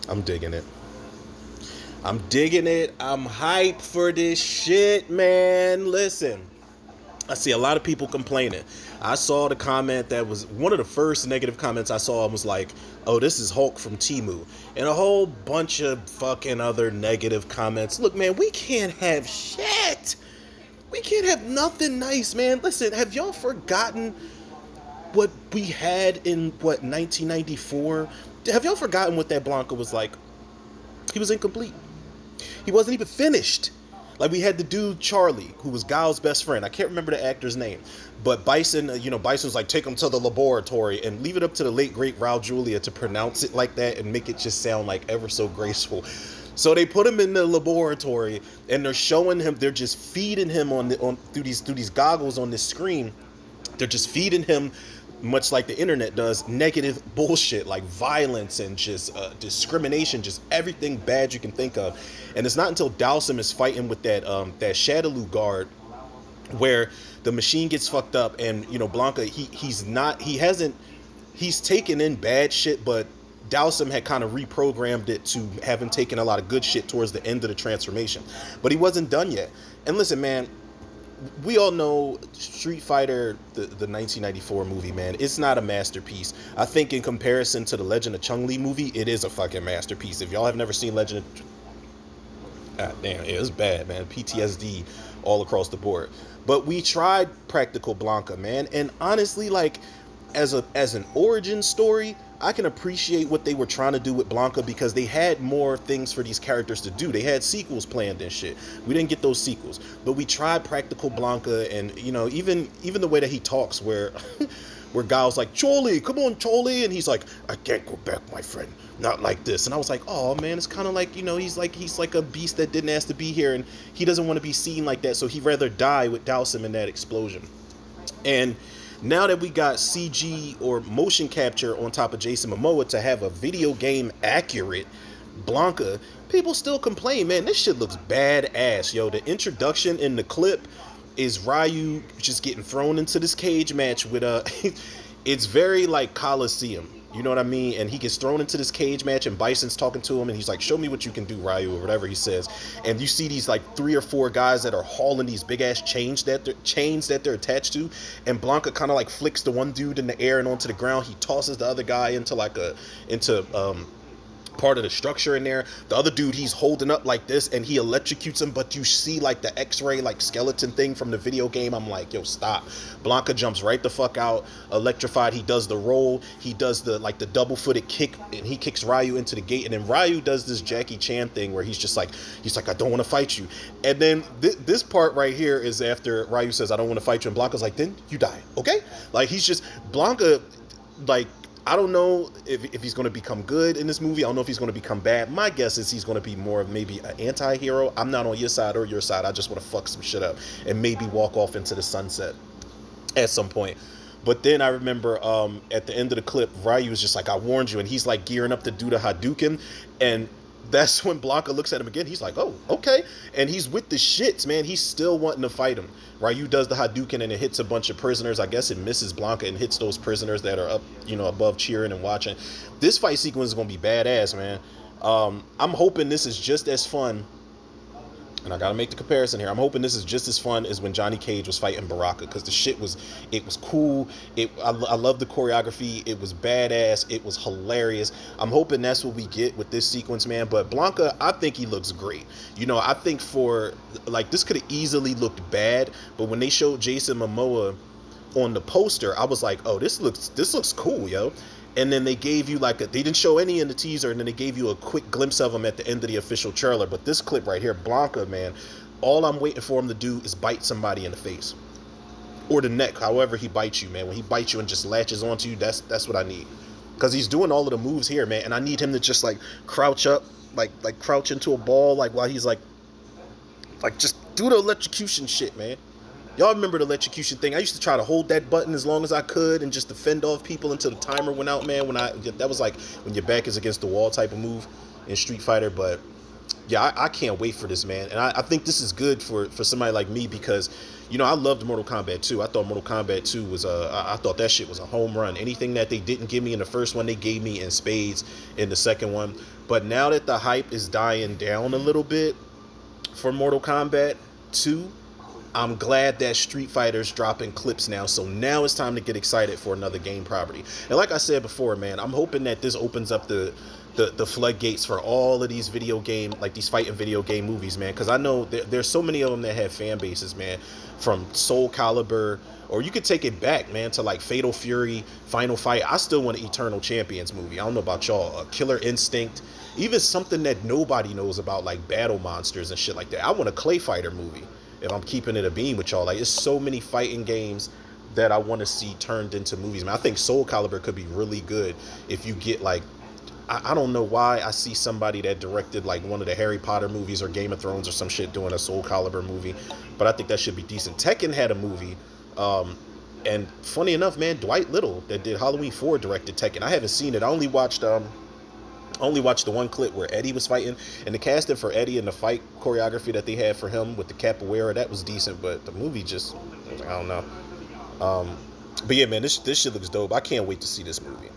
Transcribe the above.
I'm digging it. I'm digging it. I'm hyped for this shit, man. Listen, I see a lot of people complaining. I saw the comment that was one of the first negative comments I saw was like, oh, this is Hulk from Timu. And a whole bunch of fucking other negative comments. Look, man, we can't have shit. We can't have nothing nice, man. Listen, have y'all forgotten what we had in, 1994? Have y'all forgotten what that Blanca was like? He was incomplete. He wasn't even finished. Like, we had the dude Charlie, who was Guile's best friend. I can't remember the actor's name, but Bison, Bison was like, take him to the laboratory and leave it up to the late great Raul Julia to pronounce it like that and make it just sound like ever so graceful. So they put him in the laboratory and they're showing him, they're just feeding him through these goggles on this screen. They're just feeding him, much like the internet does, negative bullshit like violence and just discrimination, just everything bad you can think of. And it's not until Dhalsim is fighting with that Shadaloo guard where the machine gets fucked up, and Blanka, he's taken in bad shit, but Dhalsim had kind of reprogrammed it to having taken a lot of good shit towards the end of the transformation, but he wasn't done yet. And listen, man, we all know Street Fighter, the 1994 movie, man, it's not a masterpiece. I think in comparison to the Legend of Chun-Li movie, it is a fucking masterpiece. If y'all have never seen Legend of... God damn, it's bad, man. PTSD all across the board. But we tried Practical Blanka, man, and honestly, like, as an origin story, I can appreciate what they were trying to do with Blanka because they had more things for these characters to do. They had sequels planned and shit. We didn't get those sequels, but we tried Practical Blanka, and even the way that he talks, where where Guile's like, Charlie, come on, Charlie, and he's like, I can't go back, my friend, not like this. And I was like, oh man, it's kind of like, he's like a beast that didn't ask to be here, and he doesn't want to be seen like that, so he'd rather die with Dhalsim in that explosion. And now that we got CG or motion capture on top of Jason Momoa to have a video game accurate Blanka, people still complain, man, this shit looks badass, yo. The introduction in the clip is Ryu just getting thrown into this cage match with it's very like Coliseum. You know what I mean? And he gets thrown into this cage match, and Bison's talking to him, and he's like, show me what you can do, Ryu, or whatever he says. And you see these like 3 or 4 guys that are hauling these big ass chains that they're attached to. And Blanka kind of like flicks the one dude in the air and onto the ground. He tosses the other guy into part of the structure in there. The other dude, he's holding up like this, and he electrocutes him, but you see like the x-ray like skeleton thing from the video game. I'm like, yo, stop. Blanka jumps right the fuck out, electrified. He does the roll, he does the double-footed kick, and he kicks Ryu into the gate. And then Ryu does this Jackie Chan thing where he's like, I don't want to fight you. And then this part right here is after Ryu says, I don't want to fight you, and Blanka's like, then you die, okay? Like, he's just Blanka, like, I don't know if he's going to become good in this movie. I don't know if he's going to become bad. My guess is he's going to be more of maybe an anti-hero. I'm not on your side or your side. I just want to fuck some shit up and maybe walk off into the sunset at some point. But then I remember at the end of the clip, Ryu was just like, I warned you. And he's like gearing up to do the Hadouken. And that's when Blanka looks at him again. He's like, oh, okay. And he's with the shits, man. He's still wanting to fight him. Ryu does the Hadouken, and it hits a bunch of prisoners. I guess it misses Blanka and hits those prisoners that are up, above cheering and watching. This fight sequence is going to be badass, man. I'm hoping this is just as fun. And I gotta make the comparison here. I'm hoping this is just as fun as when Johnny Cage was fighting Baraka, because the shit was cool. I love the choreography. It was badass. It was hilarious. I'm hoping that's what we get with this sequence, man. But Blanka, I think he looks great. I think this could have easily looked bad, but when they showed Jason Momoa on the poster, I was like, oh, this looks cool, yo. And then they gave you they didn't show any in the teaser, and then they gave you a quick glimpse of him at the end of the official trailer. But this clip right here, Blanka, man, all I'm waiting for him to do is bite somebody in the face or the neck, however he bites you, man. When he bites you and just latches onto you, that's what I need. Because he's doing all of the moves here, man, and I need him to just crouch up, like crouch into a ball, while he's like just do the electrocution shit, man. Y'all remember the electrocution thing? I used to try to hold that button as long as I could and just defend off people until the timer went out, man. That was like when your back is against the wall type of move in Street Fighter. But Yeah, I can't wait for this, man. And I think this is good for somebody like me because, you know, I loved Mortal Kombat 2. I thought Mortal Kombat 2 was I thought that shit was a home run. Anything that they didn't give me in the first one, they gave me in spades in the second one. But now that the hype is dying down a little bit for Mortal Kombat 2, I'm glad that Street Fighter's dropping clips now. So now it's time to get excited for another game property. And like I said before, man, I'm hoping that this opens up the floodgates for all of these video game, like these fighting video game movies, man. Because I know there's so many of them that have fan bases, man. From Soul Calibur, or you could take it back, man, to like Fatal Fury, Final Fight. I still want an Eternal Champions movie. I don't know about y'all. A Killer Instinct, even something that nobody knows about, like Battle Monsters and shit like that. I want a Clay Fighter movie. If I'm keeping it a beam with y'all, like, it's so many fighting games that I want to see turned into movies, man. I think Soul Calibur could be really good if you get like, I don't know why I see somebody that directed like one of the Harry Potter movies or Game of Thrones or some shit doing a Soul Calibur movie, but I think that should be decent. Tekken had a movie, and funny enough, man, Dwight Little that did Halloween 4 directed Tekken. I haven't seen it. I only watched the one clip where Eddie was fighting, and the casting for Eddie and the fight choreography that they had for him with the capoeira, that was decent, but the movie just, I don't know. But yeah, man, this shit looks dope. I can't wait to see this movie.